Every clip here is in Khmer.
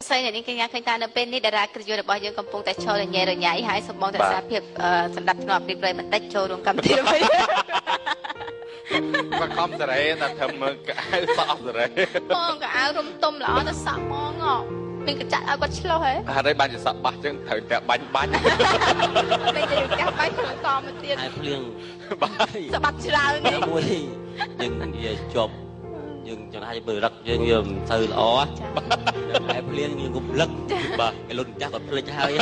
Xây này cái nhà khơi ta nó bên ní đã ra cái vô được bao nhiêu công phu tại cho là nhẹ rồi nhảy hái xong bong tại sao việc sẵn đập ngọt đi rồi mình tách cho luôn cầm tiền vậy mà không giờ đấy là thầm cái áo sọt rồi đấy mong cái áo rung tum lỏ nó sọt mong ngọt mình cái chặt áo có lâu hết à đây bạn chỉ sọt bạch chứ thử cả bánh bây giờ cái bánh thử con một tiền hai phượng sợ bạch ra đi mui nhưng về chụp nhưng cho hai bờ rắc nhưng giờ từ lỏ hai phượng nhưng cũng lắc bà cái lùn chắc còn lên hai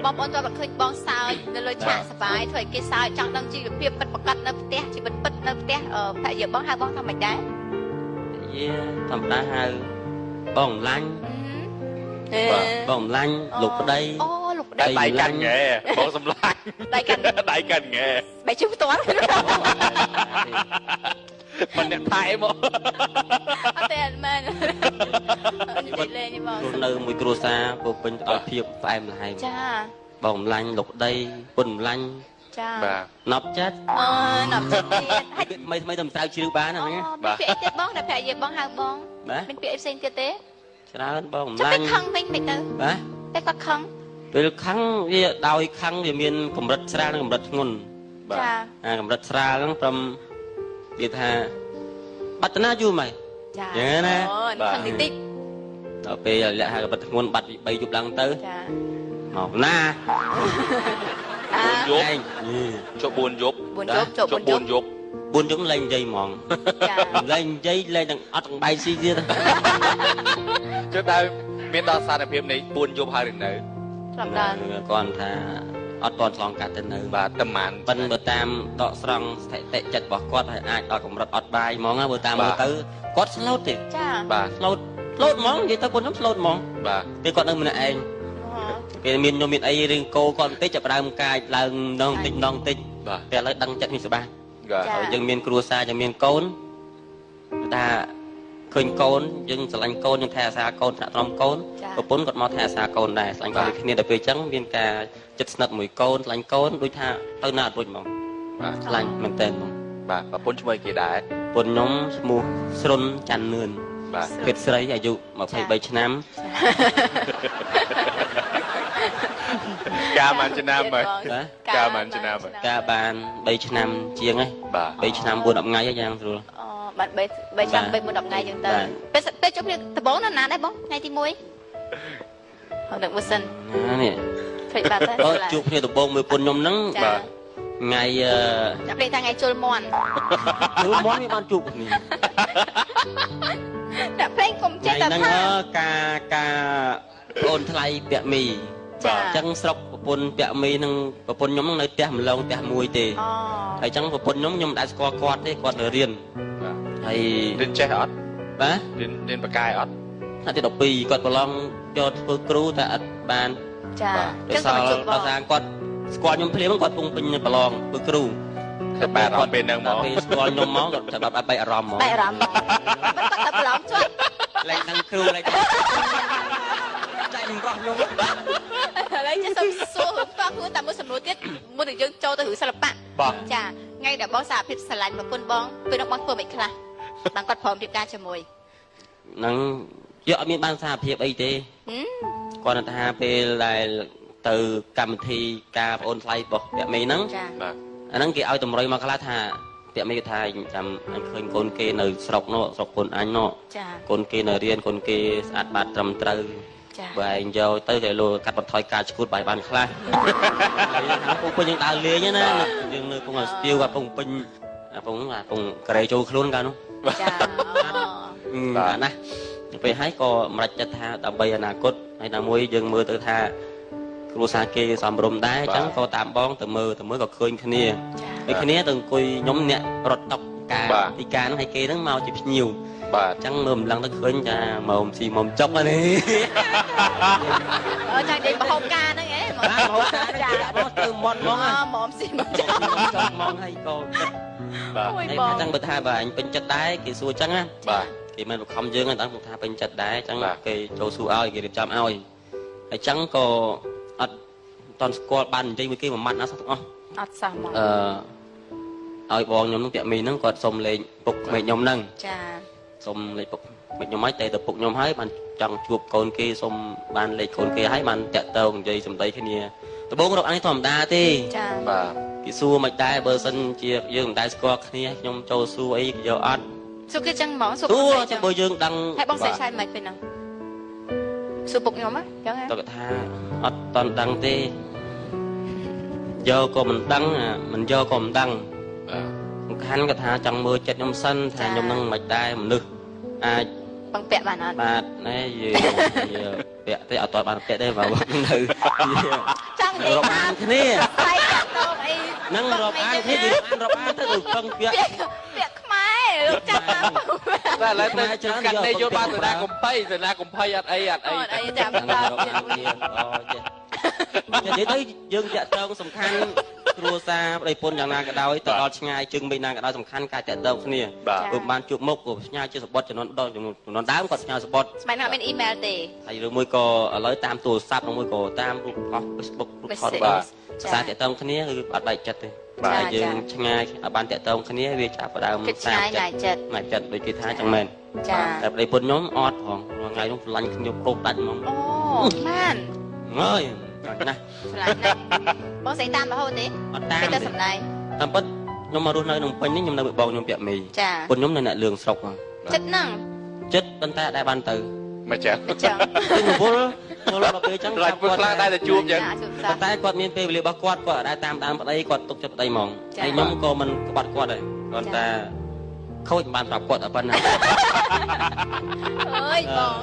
bong bong cho là khơi bong sao nó lôi chả sải thôi cái sao chẳng đăng chi được việc bật bật cắt nó té chỉ bật bật nó té tại giờ bong hai bong thằng mày đá thầm ta hai bong lanh bong lanh lục ở đây lục ở đây đại canh nghề bong xâm lanh đại canh nghề bảy chục toán mình đẹp thay bộ tên mình đi lên đi bong nơi mùi cua sa bộ bình ở phía phải em là hai bong lanh lục đây bùn lanh nộp chết nộp chết mấy tầm sao chưa bán này nhé bên phía tết bong là phải giờ bong hai bong bên phía xem kia tế đó bong lanh lanh khăn bên mình từ cái có khănពេលខੰវាដោយខੰវាមានកម្រិតស្រាលនិងកម្រិតធ្ងន់បាទកម្រិតស្រាលហ្នឹងព្រមនិយាយថាបាត់តាណាយូរមកចាយ៉ាងណាបាទខੰតិចតិចដល់ពេលលក្ខណៈកម្រិតធ្ងន់បាត់ពី3យប់ឡើងទៅចាមកណា4យប់ចុះ4យប់ចុះ4យប់4យប់លែងនិយាយហ្មងចាលែងនិយាយលែងទាំងអត់ទាំងបាយស៊ីទៀតចុះដល់មានដល់សារភាពនេះ4យប់ហើយនៅត្រឹមដល់គាត់ថាអត់តឆ្លងកាត់ទៅនៅបាទតែម៉ានប៉ិនបើតាមដកស្រង់ស្ថិតិចិត្តរបស់គាត់ហើយអាចដល់កម្រិតអត់បាយហ្មងបើតាមមើលទៅគាត់ស្លូតទេចាបាទស្លូតហ្មងនិយាយទៅគាត់ខ្ញុំស្លូតហ្មងបាទពេលគាត់នៅម្នាក់ឯងពេលមានខ្ញុំមានអីរឿងគោគាត់បន្តិចចាប់ដើមកាយឡើងដងតិចបាទតែឥឡូវដឹងចិត្តនេះសប្បាយបាទយើងមានគ្រួសារយើងមានកូនថាឃើញកូនយើងស្រឡាញ់កូនយើងថែអាសាកូនថ្នាក់ត្រំកូនប្រពន្ធគាត់មកថែអាសាកូនដែរស្រឡាញ់គាត់ដូចគ្នាដល់ពេលអញ្ចឹងមានការចិត្តស្និទ្ធមួយកូនស្រឡាញ់កូនដូចថាទៅណាអត់រួចហ្មងបាទស្រឡាញ់មែនតើហ្មងបាទប្រពន្ធឈ្មោះគេដែរប្រពន្ធខ្ញុំឈ្មោះស្រុនច័ន្ទនឿនបាទភេទស្រីអាយុ23ឆ្នាំកាបានឆ្នាំហើយកាបានឆ្នាំហើយកាបាន3ឆ្នាំជាងហ៎បាទ3ឆ្នាំ4 10ថ្ងៃយ៉ាងស្រួលបាទ3ឆ្នាំ3 4 10ថ្ងៃចឹងទៅពេលជប់នេះដំបូងណាដែរបងថ្ងៃទី1ហើយនឹកមើលសិននេះភ្លេចបាត់ទៅជួបគ្នាដំបូងមើលពុនខ្ញុំហ្នឹងបាទថ្ងៃចាប់លេងថាថ្ងៃជុលមន់វាបានជួបគ្នាដាក់ភ្លេងកុំចេះតែថាការអូនថ្លៃពាក់មីអញ្ចឹងស្រុកប្រពន្ធពាក់មីនឹងប្រពន្ធខ្ញុំនៅផ្ទះម្លងផ្ទះមួយទេហើយអញ្ចឹងប្រពន្ធខ្ញុំមិនដែលស្គាល់គាត់ទេគាត់នៅរៀនហើយរៀនចេះអត់បាទរៀនបកាយអត់ថ្នាក់ទី12គាត់ប្រឡងយកធ្វើគ្រូតែអត់បានចាដោយសារដោយសារគាត់ស្គាល់ខ្ញុំភ្លាមគាត់ពងពេញប្រឡងធ្វើគ្រូតែបែរអារម្មណ៍ពេលហ្នឹងមកពេលស្គាល់ខ្ញុំមកគាត់ចាប់ដល់បែរអារម្មណ៍មកបែរអារម្មណ៍មកគាត់តែប្រឡងជាប់លែងដឹងគ្រូលែងចៃនឹងរស់ខ្ញុំឥឡូវចេះសុំសួរតោះគឺតែមួយសំណួរទៀតមុននឹងយើងចូលទៅរឿងសិល្បៈចាថ្ងៃដែលបងសារភាពស្រឡាញ់ប្រពន្ធបងពេលនោះបងធ្វើមិនខ្លះបានគាត់ព្រមរៀបការជាមួយហ្នឹងយកអត់មានបានសារភាពអីទេគាត់ថាពេលដែលទៅកម្មវិធីការប្អូនថ្លៃរបស់ពាក់មីហ្នឹងបាទអាហ្នឹងគេឲ្យតម្រុយមកខ្លះថាពាក់មីថាចាំអញឃើញកូនគេនៅស្រុកនោះស្រុកកូនអញនោះកូនគេនៅរៀនកូនគេស្អាតបាតត្រឹមត្រូវបើឯងយកទៅគេលោកាត់បន្ថយការឈួតបាយបានខ្លះហើយថាពងពេញយើងដើរលេងណាយើងនៅពងស្ទាវគាត់ពងពេញពងក្រេចូលខ្លួនកាលនោះចាបាទណាពេលហើយក៏មិនរត់ចិត្តថាដើម្បីអនាគតហើយណាមួយយើងមើលទៅថាគ្រួសារគេសំរុំដែរអញ្ចឹងក៏តាមបងទៅមើលក៏ឃើញគ្នាដូចគ្នាទៅអង្គុយខ្ញុំអ្នករត់តុកការទីការហ្នឹងឲ្យគេហ្នឹងមកជាភ្ញៀវបាទអញ្ចឹងមើលម្លឹងទៅឃើញថាមកស៊ីមកចុកនេះចាំនិយាយបហូបការហ្នឹងហ៎បហូបការចាបងទៅមាត់ហ្មងមកស៊ីមកចុកហ្មងហើយក៏បាទហើយអញ្ចឹងបើថាបើអញពេញចិត្តដែរគេសួរអញ្ចឹងណាបាទគេមិនបង្ខំយើងហ្នឹងថាពេញចិត្តដែរអញ្ចឹងគេចូលសួរឲ្យគេរៀបចំឲ្យហើយអញ្ចឹងក៏អត់តន់ស្គាល់បាននិយាយមួយគេមួយម៉ាត់ណាសោះទាំងអស់អត់សោះមកឲ្យបងខ្ញុំនឹងពាក់មីហ្នឹងគាត់សុំលេខពុកក្មេងខ្ញុំហ្នឹងចាសុំលេខពុក មិនខ្ញុំឲ្យតែពុកខ្ញុំឲ្យបានចង់ជួបកូនគេសុំបានលេខកូនគេឲ្យបានតាក់ទងនិយាយសម្ដីគ្នាដំបូងរកអានេះធម្មតាទេចាបាទ គេសួរមិនដែរបើសិនជាយើងមិនដែរស្គាល់គ្នាខ្ញុំចូលសួរអីយកអត់ សួរគេចឹងហ្មងសួរ ចាំបើយើងដឹង ហើយបងស្រីឆៃមិនពេលហ្នឹងសួរពុកខ្ញុំហ៎ចឹងហ៎ តើថាអត់តន់ដឹងទេយកក៏មិនដឹងមិនយកក៏មិនដឹងសំខាន់គាត់ថាចង់មើលចិត្តខ្ញុំសិនថាខ្ញុំនឹងមិនដែរមនុស្សអាច បងពាក់បានអត់ បាទណែយើងពាក់ទេអត់តបានពាក់ទេបើនៅចង់និយាយបានគ្នា ស្អីកាត់តោអី នឹងរកបានគ្នាយើងបានរកបានទៅពឹងពាក់ខ្មែរលោកចាស់តាម តែឥឡូវទៅកាត់នេះយកបានទៅណាកំភៃអត់អីចាំតើអូចេះនិយាយទៅយើងតាក់ទងសំខាន់គ្រួសារប្តីប្រពន្ធយ៉ាងណាក៏ដោយទៅដល់ឆ្ងាយជើងបីណាក៏ដោយសំខាន់ការតាក់ទងគ្នាព្រោះបានជួបមុខក៏ផ្ញើជាសបុតចំនួនដល់ចំនួនដើមគាត់ផ្ញើសបុត ស្មានថាមានអ៊ីមែលទេ ហើយឬមួយក៏ឥឡូវតាមទូរស័ព្ទឬមួយក៏តាមរូបផុស Facebook រូបថតបាទសារតាក់ទងគ្នាគឺអត់បែកចិត្តទេបាទយើងឆ្ងាយឲ្យបានតាក់ទងគ្នាវាចាប់ផ្ដើមតាមចិត្តដូចគេថាចឹងមែនចាតែប្តីប្រពន្ធខ្ញុំអត់ផងថ្ងៃនោះឆ្លាញ់ខ្ញុំគ្រប់ដាច់ហ្មងអូម៉ានអើយណាឆ្លាញ់ណាស់បងស្រីតាមរហូតទេអត់តាមទេសម្ដែងតាមពិតខ្ញុំមករស់នៅក្នុងពេញនេះខ្ញុំនៅvớiបងខ្ញុំពាក់មីចាពុនខ្ញុំនៅអ្នកលឿងស្រុកចិត្តហ្នឹងចិត្តប៉ុន្តែដែរបានទៅមកចឹងខ្ញុំវល់ដល់ពេលចឹងគាត់ខ្លាំងដែរទៅជួបចឹងប៉ុន្តែគាត់មានពេលវេលារបស់គាត់គាត់ដែរតាមដានប្តីគាត់ទុកចិត្តប្តីហ្មងហើយខ្ញុំក៏មិនក្បត់គាត់ដែរគាត់តែខូចបានប្រាប់គាត់តែប៉ុណ្ណាអើយបង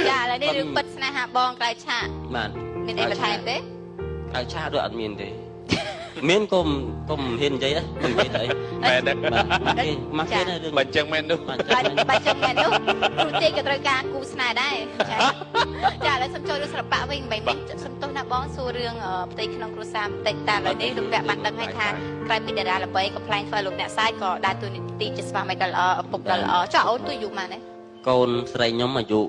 ចាឥឡូវនេះរឿងពិតស្នេហាបងក្រៅឆាកបាទមានអីបន្ថែមទេក្រៅឆាកដូចអត់មានទេមានគុំហ៊ាននិយាយមិននិយាយទៅមែនទេមកគេរឿងបើចឹងមែននោះបើចឹងមែននោះគ្រូទេក៏ត្រូវការគូស្នេហ៍ដែរចាឥឡូវសុំចូលរឿងសិល្បៈវិញមិនមែនសុំទោសណាបងសួររឿងផ្ទៃក្នុងគ្រួសារបន្តិចតែឥឡូវនេះលោកអ្នកបានដឹងហើយថាក្រៅពីតារាល្បីក៏ផ្លែងធ្វើលោកអ្នកសាយក៏ដើរតួនាទីជាស្វាមីដ៏ល្អឪពុកដ៏ល្អចុះអូនទូយុម៉ានទេកូនស្រីខ្ញុំអាយុ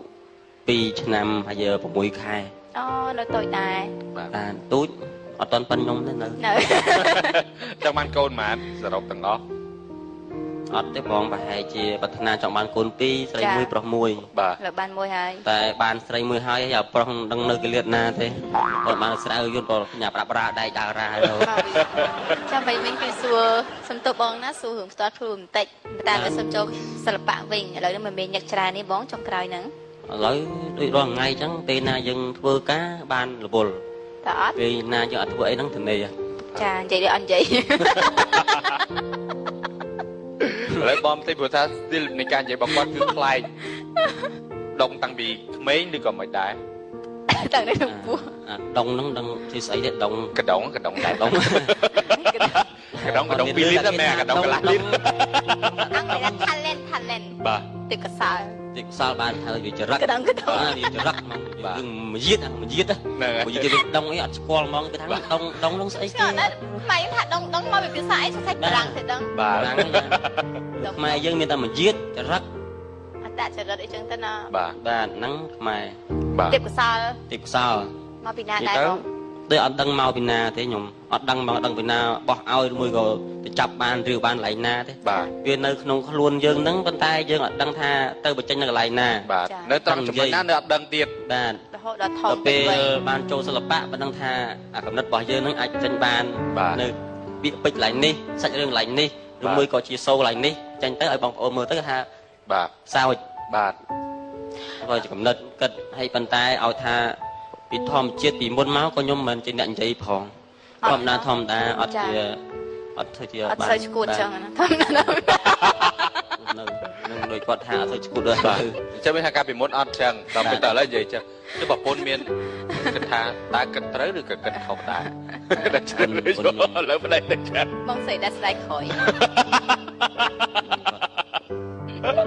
2ឆ្នាំហើយ6ខែអូនៅតូចដែរបាទទូចអត់តន់ប៉ុនខ្ញុំទេនៅចង់បានកូនម៉ានសរុបទាំងអស់អត់ទេបងប្រហែលជាប្រាថ្នាចង់បានកូន2ស្រី1ប្រុស1បាទលើបាន1ហើយតែបានស្រី1ហើយឲ្យប្រុសដឹងនៅកលៀតណាទេគាត់បានស្រាវយន្តក៏ញ៉ាំប្រាប់រាដែកដើររាចាំវិញគេសួរសំទោសបងណាសួររឿងផ្ទាល់ខ្លួនបន្តិចតែទៅសុំចូលសិល្បៈវិញឥឡូវនេះមិនមានញឹកច្រើននេះបងចុងក្រោយហ្នឹងឥឡូវដូចរាល់ថ្ងៃអញ្ចឹងពេលណាយើងធ្វើការបានរវល់តើអត់ពេលណាយើងអត់ធ្វើអីហ្នឹងទៅនេះចានិយាយឬអត់និយាយឥឡូវបងទីព្រោះថា still នៃការនិយាយរបស់គាត់គឺខ្លែងដងតាំងពីក្មេងឬក៏មិនដែរតាំងពីពោះដងហ្នឹងដឹងជាស្អីទេដងកដងដែរដងកដង2លីត្រមែនកដងកន្លះលីត្រអង្គ talent បាទទឹកកសលទីខ្សលបានថាវាចរិតកដងវាចរិតហ្មងយើងមួយទៀតហ្នឹងមួយទៀតដងអីអត់ស្គាល់ហ្មងគេថាដងហ្នឹងស្អីគេម៉ែថាដងមកពីភាសាអីសាច់បារាំងទេដងបាទខ្មែរយើងមានតែមួយទៀតចរិតអត្តចរិតអីចឹងទៅណាបាទហ្នឹងខ្មែរទីកសលមកពីណាដែរបងដូចអត់ដឹងមកពីណាទេខ្ញុំអត់ដឹងមកដឹងពីណាបោះឲ្យឬមួយក៏ទៅចាប់បានឬបានកន្លែងណាទេវានៅក្នុងខ្លួនយើងហ្នឹងប៉ុន្តែយើងអត់ដឹងថាទៅបញ្ចេញនៅកន្លែងណាបាទនៅត្រង់ចំណុចណានៅអត់ដឹងទៀតបាទរហូតដល់ធំពេលបានចូលសិល្បៈប៉ុណ្ណឹងថាអាកំណត់របស់យើងហ្នឹងអាចចេញបាននៅពាក្យពេចន៍កន្លែងនេះសាច់រឿងកន្លែងនេះឬមួយក៏ជាសូកន្លែងនេះចេញទៅឲ្យបងប្អូនមើលទៅថាបាទសើចបាទហើយជាកំណត់គិតឲ្យប៉ុន្តែឲ្យថាពីធម្មជាតិពីមុនមកក៏ខ្ញុំមិនជាអ្នកនិយាយផងធម្មតាអត់ជាអត់ធ្វើជាបានអត់សូវឈួតចឹងណាធម្មតានឹងដូចគាត់ថាអត់សូវឈួតដែរបាទអញ្ចឹងមានថាការពីមុនអត់ចឹងដល់ពេលតើឥឡូវនិយាយចឹងគឺប្រពន្ធមានគិតថាតើគិតត្រូវឬក៏គិតខុសដែរតែចឹងឥឡូវប្តីទៅចឹងបងស្រីដែរស្ដាយក្រោយ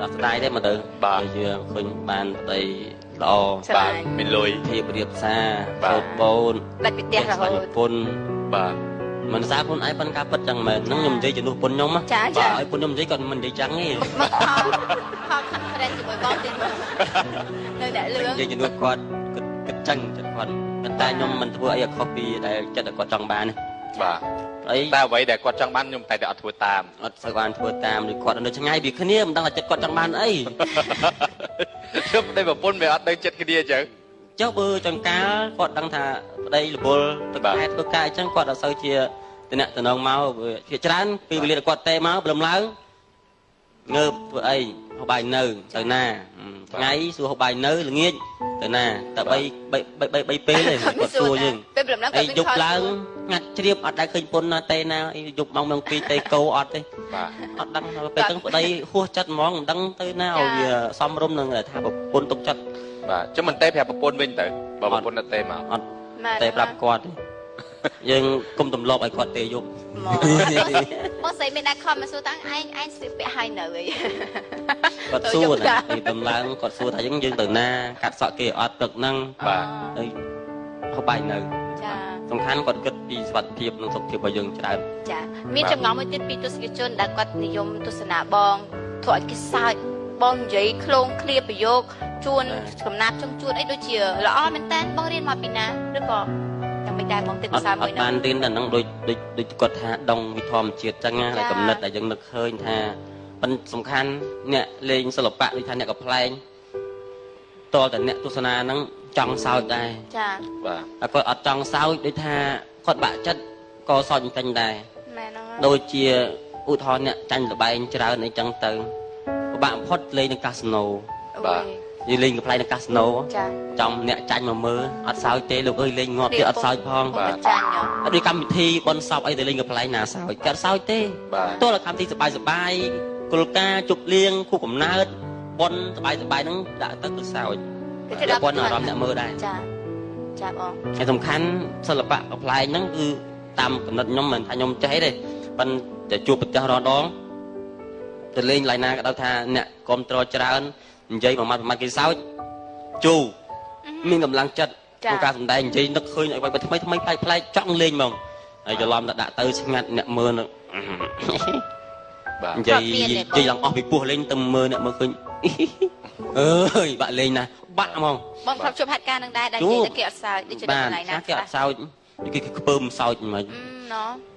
អត់ស្ដាយទេមកទៅបាទយើងឃើញបានប្តីល្អបាទមានលុយភាពរៀបសាសូត្របូនដាច់ពីផ្ទះរហូតពុនបាទមិនសារពុនឯងប៉ុនការពិតចឹងមែនហ្នឹងខ្ញុំនិយាយជំនួសពុនខ្ញុំចាឲ្យពុនខ្ញុំនិយាយគាត់មិននិយាយចឹងទេមកខំ conference ជាមួយបងទៀតនៅតែលឿងនិយាយជំនួសគាត់គិតចឹងចិត្តគាត់ប៉ុន្តែខ្ញុំមិនធ្វើអីឲ្យខុសពីដែលចិត្តគាត់ចង់បានបាទតែអ្វីដែលគាត់ចង់បានខ្ញុំតែអត់ធ្វើតាមអត់ស្គាល់ធ្វើតាមឬគាត់នៅឆ្ងាយពីគ្នាមិនដឹងថាចិត្តគាត់ចង់បានអី ជប់តែប្រពន្ធមិនអត់ដឹងចិត្តគ្នាអញ្ចឹង ចុះបើចង្កាលគាត់ដឹងថាប្តីរវល់ទៅខែធ្វើការអញ្ចឹងគាត់អត់សូវជាតំណតំណងមកជាច្រើនពេលវេលាគាត់ទេមកព្រមឡើងងើបធ្វើអីហូបបាយនៅទៅណាថ្ងៃសួរហូបបាយនៅល្ងាចទៅណាតែ3ពេលទេគាត់សួរយើង ពេលព្រមឡើង អីយប់ឡើងងាត់ជ្រាបអត់ដែលឃើញពុនណាទេណាអីយប់ម៉ោង2ទេគោអត់ទេ បាទ អត់ដឹងពេលហ្នឹងប្តីហួសចិត្តហ្មងមិនដឹងទៅណាឲ្យវាសំរុំនឹងថាប្រពន្ធទុកចិត្ត បាទចុះមិនទេប្រាប់ប្រពន្ធវិញទៅបើប្រពន្ធអត់ទេមក អត់តែប្រាប់គាត់ទេយើងគុំទម្លាប់ឲ្យគាត់ទេយប់ បងស្រីមានដាក់ខមមកសួរតាំងឯងស្លៀកពាក់ឲ្យនៅអី គាត់សួរណាពីដំឡើងគាត់សួរថាយើងទៅណាកាត់សក់គេអត់ទឹកហ្នឹង បាទ ហើយហូបបាយនៅ ចា សំខាន់គាត់គិតពីសុខភាពនិងសុខភាពរបស់យើងច្រើន ចាមានចំណងមួយទៀតពីទស្សនិកជនដែលគាត់និយមទស្សនាបងធ្វើឲ្យគេសើចបងនិយាយឃ្លោងឃ្លាប្រយោគជួនកំណាប់ចង់ជួនអីដូចជាល្អមែនតើបងរៀនមកពីណាឬក៏តែមិនដែរបងទឹកភាសាមួយ អត់ ហ្នឹង បានរៀនតែហ្នឹងដូចគាត់ថាដងវិធម្មជាតិចឹងណាតែកំណត់ដែលយើងនឹកឃើញថាប៉ុន្តែសំខាន់អ្នកលេងសិល្បៈដូចថាអ្នកកំ pl ែងតលតែអ្នកទស្សនាហ្នឹងចង់សើចដែរ ចា បាទ តែគាត់អត់ចង់សើចដូចថាគាត់បាក់ចិត្តក៏សើចពេញដែរ មែនហ្នឹង ដូចជាឧទាហរណ៍អ្នកចាញ់លបែងច្រើនអីចឹងទៅពិបាកបំផុតលេងនៅកាស៊ីណូ បាទ និយាយលេងកំ pl ែងនៅកាស៊ីណូ ចា ចំអ្នកចាញ់មកមើលអត់សើចទេលោកអើយលេងងាប់ទៀតអត់សើចផង បាទចាញ់ អត់ដូចកម្មវិធីបនសពអីទៅលេងកំ pl ែងណាសើចគាត់សើចទេ បាទ ទោះតែកម្មវិធីសបាយគល់ការជប់លៀងគូកំណើតបនសបាយហ្នឹងដាក់ទៅគឺសើចតែបនអារម្មណ៍អ្នកមើលដែរ ចាចាបង ហើយសំខាន់សិល្បៈកំ pl ែងហ្នឹងគឺតាមកំណត់ខ្ញុំមិនថាខ្ញុំចេះទេប៉ុន្តែជួបប្រទេសរដងទៅលេងឡៃណាក៏ដោយថាអ្នកគ្រប់ត្រច្រើននិយាយមួយម៉ាត់គេសើចជូមានកម្លាំងចិត្តក្នុងការសម្ដែងនិយាយនឹកឃើញឲ្យថ្មីប្លែកចង់លេងហ្មងហើយច្រឡំដាក់ទៅស្ងាត់អ្នកមើល បាទ និយាយឡើងអស់ពីពោះលេងទៅមើលអ្នកមើលឃើញអើយបាក់លេងណាបាក់ហ្មង បងធ្លាប់ជួបហេតុការណ៍នឹងដែរដែលនិយាយតែគេអត់សើចដូចជានៅកន្លែងណា គេអត់សើចគេខ្ពើមសើចហ្មង ណ៎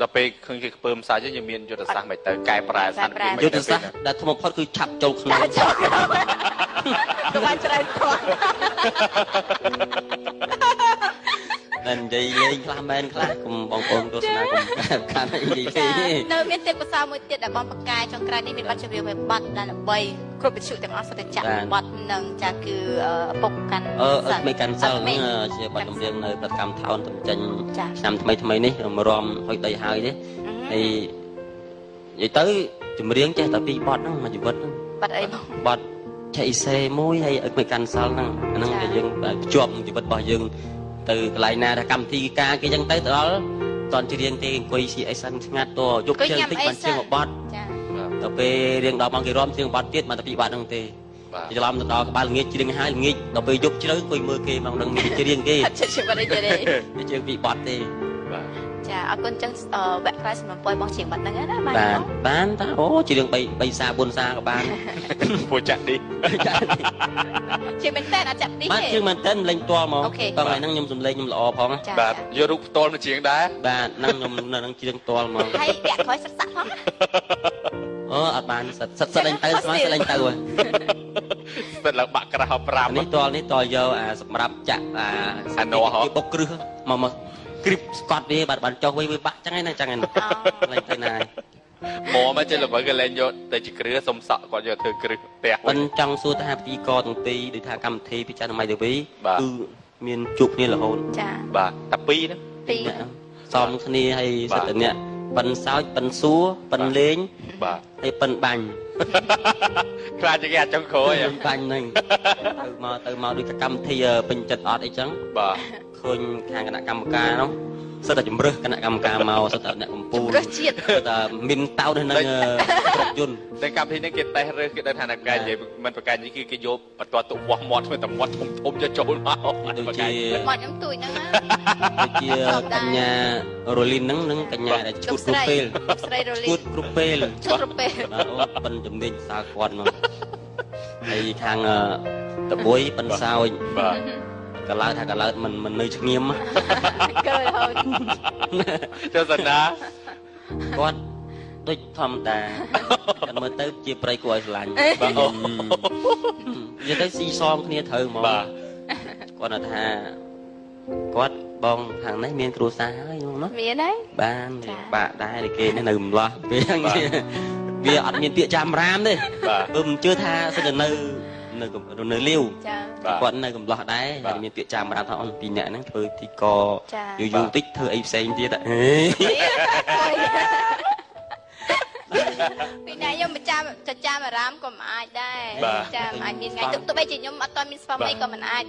ដល់ពេលឃើញគេខ្ពើមសាច់យើងមានយុទ្ធសាស្ត្រមិនទៅកែប្រែសាស្ត្រ យុទ្ធសាស្ត្រដែលធំបំផុតគឺឆាប់ចូលក្នុង ក៏បានច្រើនគាត់ តែនិយាយលេងខ្លះមែនខ្លះគុំបងប្អូនទស្សនាគុំខាននិយាយទេ នៅមានទេពកោសល្យមួយទៀតដែលបងបកកាយចុងក្រោយនេះមានបទចម្រៀងមួយបទដែលដើម្បីគ្រប់វិទ្យុទាំងអស់សុទ្ធតែចាក់បទនឹងចាគឺពុកកាន់ មេកាន់សិលហ្នឹងជាបទចម្រៀងនៅប្រកម្មថោនតំចេញឆ្នាំថ្មីនេះមករំហុយដីហើយទេហើយនិយាយទៅចម្រៀងចេះតែពីបទហ្នឹងមួយជីវិតហ្នឹង បទអីបង បទឆៃសេមួយហើយឲ្យមេកាន់សិលហ្នឹងអាហ្នឹងដែលយើងភ្ជាប់នឹងជីវិតរបស់យើងទៅកន្លែងណាដែលកម្មវិធីការគេអញ្ចឹងទៅដល់តន់ច្រៀងទេអង្គុយស៊ីអីសិនស្ងាត់តយប់ជើងតិចបានជាងមួយបទ ចា ដល់ពេលរៀងដល់មកគេរំជាងបទទៀតមកតែពីបទហ្នឹងទេ បាទ ច្រឡំទៅដល់ក្បាលល្ងាចច្រៀងហើយល្ងាចដល់ពេលយប់ជ្រៅអង្គុយមើលគេមកនឹងច្រៀងគេ អត់ចិត្តជីវិតអីទេ វាជាងពីបទទេ បាទ ចាអរគុណចឹងវគ្គក្រោយសម្រាប់បងជាងបទហ្នឹងណាបាទ បានតាអូច្រៀង3សារ4សារក៏បាន ពូចាក់នេះ ជាមែនតើអត់ចាក់នេះ បាទ ទេ ជាងមែនតើលេងផ្ទាល់ហ្មង អូខេ តោះថ្ងៃហ្នឹងខ្ញុំសំឡេងខ្ញុំល្អផង ចា បាទយករូបផ្ទាល់មកជាងដែរ បាទហ្នឹងខ្ញុំនៅនឹងច្រៀងផ្ទាល់ហ្មង ហើយវគ្គក្រោយសិក្សាផង អូអត់បានសិតលេងទៅស្មានសិតលេងទៅ ស្ទើរឡើងបាក់ក្រៅ5 នេះតលយកសម្រាប់ចាក់បុកគ្រឹះមកគ្រីបស្កតវាបានចុះវិញវាបាក់ចឹងហ្នឹងចឹងហ្នឹងលេងទៅណា មកមកចេះល្បើគេលែងយកទៅជាគ្រឿសុំសក់គាត់យកធ្វើគ្រឹះផ្ទះ មិនចង់សួរថាពីកទាំងពីរដូចថាកម្មវិធីពិចារណាទៅវិញគឺមានជួបគ្នារហូត ចា បាទតែ2ហ្នឹង ពីរ សំគ្នាហើយសិតតែអ្នកប៉ិនសើចប៉ិនសួរប៉ិនលេង បាទ ហើយប៉ិនបាញ់ ខ្លាចគេអាចចង់ក្រោយ បាញ់ហ្នឹងទៅមកដូចកម្មវិធីពេញចិត្តអត់អីចឹង បាទ ឃើញខាងគណៈកម្មការនោះសិតតែជំរឹះគណៈកម្មការមកសិតតែអ្នកកម្ពុជា រសជាតិ សិតតែមានតោតនៅប្រពយន្ត តែកម្មវិធីនេះគេតេស្តរើសគេដឹងថាអ្នកកាយនិយាយមិនប្រកាយនេះគឺគេយកបន្ទាត់ទុកវាស់មាត់តែមាត់ធំយកចូលមក ដូចជា មកខ្ញុំទួយហ្នឹងណា ដូចជាកញ្ញារ៉ូលីនហ្នឹងនិងកញ្ញាដែលឈួតគ្រប់ពេល ស្រីរលី ឈួតគ្រប់ពេល ឈួតគ្រប់ពេល បាទអូប៉ិនជំនាញសើគាត់មកហើយខាងតបុយប៉ិនសើច បាទ កឡៅថាកឡៅមិននៅឆ្ងៀម កើរហូត ចុះសណា គាត់ ដូចធម្មតាគាត់មើលទៅជាប្រៃគួរឲ្យស្រឡាញ់ បាទអូ និយាយទៅស៊ីសមគ្នាត្រូវហ្មង បាទ គាត់ថាគាត់បងខាងនេះមានគ្រួសារហើយហ្មងណា មានហើយ បានបាក់ដែរគេនៅម្លោះពេលវាអត់មានពាក្យចាំរាមទេ បាទ មិនជឿថាសិតតែនៅលាវ ចា គាត់នៅកំឡោះដែរហើយមានពាក្យចាំរាមថាអូនពីរនាក់ហ្នឹងធ្វើទីកយូរតិចធ្វើអីផ្សេងទៀត ពីណាខ្ញុំចាំអារម្មណ៍ក៏មិនអាចដែរចាមិនអាចមានថ្ងៃទោះបីជាខ្ញុំអត់ទាន់មានស្វាមីក៏មិនអាច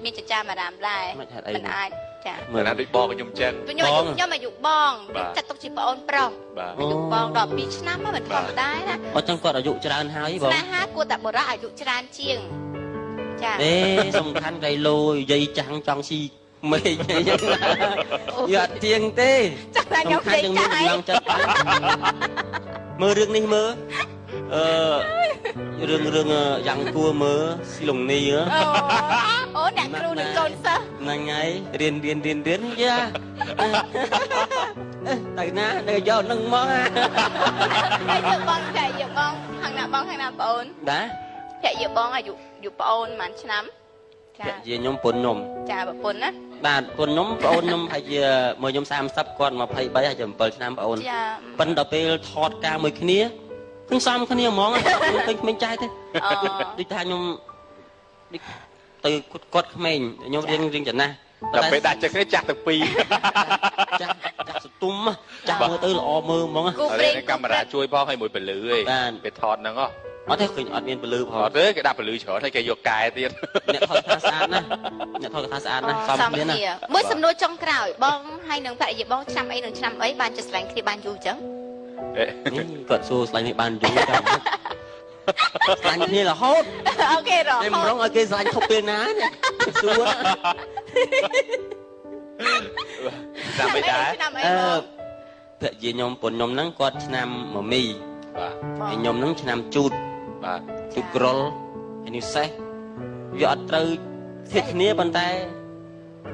មានចាំអារម្មណ៍ដែរមិនអាចចា មើលណាដូចបងខ្ញុំចឹង ខ្ញុំអាយុបងចាត់ទុកជាប្អូនប្រុស បាទ អាយុបង12ឆ្នាំហ្នឹងមិនធម្មតាណា អត់ចឹងគាត់អាយុច្រើនហើយបង ស្នេហាគួរតែបរិះអាយុច្រើនជាងចា ទេសំខាន់កៃលោយាយចាំងចង់ស៊ីមេឃអីចឹងយកអត់ទៀងទេ ចាំតែខ្ញុំនិយាយ មាន ចា កម្លាំងចិត្តមើលរឿងនេះមើលរឿងយ៉ាងគួរមើលស៊ីឡុងនី អូអ្នកគ្រូនឹងកូនសិស្ស ហ្នឹងហើយរៀនយ៉ាទៅណានៅយកនឹងមក ហើយយកបងចាយកបងខាងណាបងខាងណាបងអូន ណា ចាយកបងអាយុបងអូនប៉ុន្មានឆ្នាំចា ជាខ្ញុំពុនខ្ញុំ ចាប្រពន្ធណា បាទពុនខ្ញុំប្អូនខ្ញុំហើយជាមើលខ្ញុំ30គាត់23ហើយជា7ឆ្នាំប្អូន ចា ប៉ិនដល់ពេលថតការមួយគ្នាឃើញសមគ្នាហ្មងឃើញក្មេងចាស់ទេ អូ ដូចថាខ្ញុំទៅគាត់ក្មេងខ្ញុំរៀងចំណាស់ ដល់ពេលដាក់ចិត្តគ្នាចាស់ទាំងពីរ ចាស់សទុំចាស់មើលទៅល្អមើលហ្មង គូ ឥ ព្រេ ឡូ ង វនេះកាមេរ៉ាជួយផងឲ្យមួយពលឺឯង បាទ ពេលថតហ្នឹងហ៎ អត់ទេឃើញអត់មានពលឺផង អត់ទេគេដាក់ពលឺច្រើនហើយគេយកកែទៀត អ្នកថតថាស្អាតណាស់អ្នកថតថាស្អាតណាស់សមគ្នាណាស់ មួយសំណួរចុងក្រោយបងហើយនឹងភរិយាបងឆ្នាំអីនឹងឆ្នាំអីបានចេះស្រឡាញ់គ្នាបានយូរអញ្ចឹង នេះគាត់សួរស្លាញ់នេះបានយូរចាំស្លាញ់គ្នារហូត អូខេរហូ តែមិនរងឲ្យគេស្លាញ់ធប់ពេលណានេះសួរ តាមមិនដែរ ឆ្នាំអី អឺ បង ភរិយាខ្ញុំពុនខ្ញុំហ្នឹងគាត់ឆ្នាំមមី បាទ ហើយខ្ញុំហ្នឹងឆ្នាំជូត បាទ ជូតក្រលហើយនេះសេះវាអត់ត្រូវធៀបគ្នាប៉ុន្តែ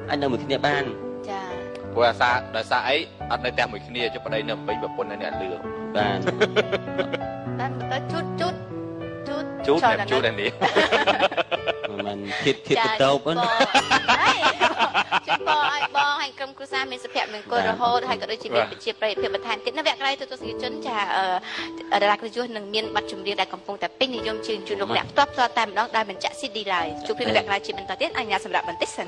អាចនៅមួយគ្នាបាន ចា ព្រោះអាសាដោយសារអីអត់នៅតែមួយគ្នាចុះប្តីនៅពេញប្រពន្ធនៅអ្នកលឿង បាទ បានទៅជូត ជូតអ្នកជូតអានេះ មិនធៀបទៅតោបហ្នឹង ជួយបងឲ្យបងឲ្យក្រុមគ្រួសារមានសុភមង្គលរហូតហើយក៏ដូចជាមានប្រជាប្រិយភាពបន្ថែមទៀតនៅវគ្គក្រោយទូទស្សនិកជនចាតារាក្រយុទ្ធនឹងមានប័ណ្ណចម្រៀងដែលកំពុងតែពេញនិយមជឿនជូនលោកអ្នកផ្ទាល់តែម្ដងដោយមិនចាក់ CD ឡើយជួបគ្នានៅវគ្គក្រោយជាបន្តទៀតអញ្ញាសម្រាប់បន្តិចសិន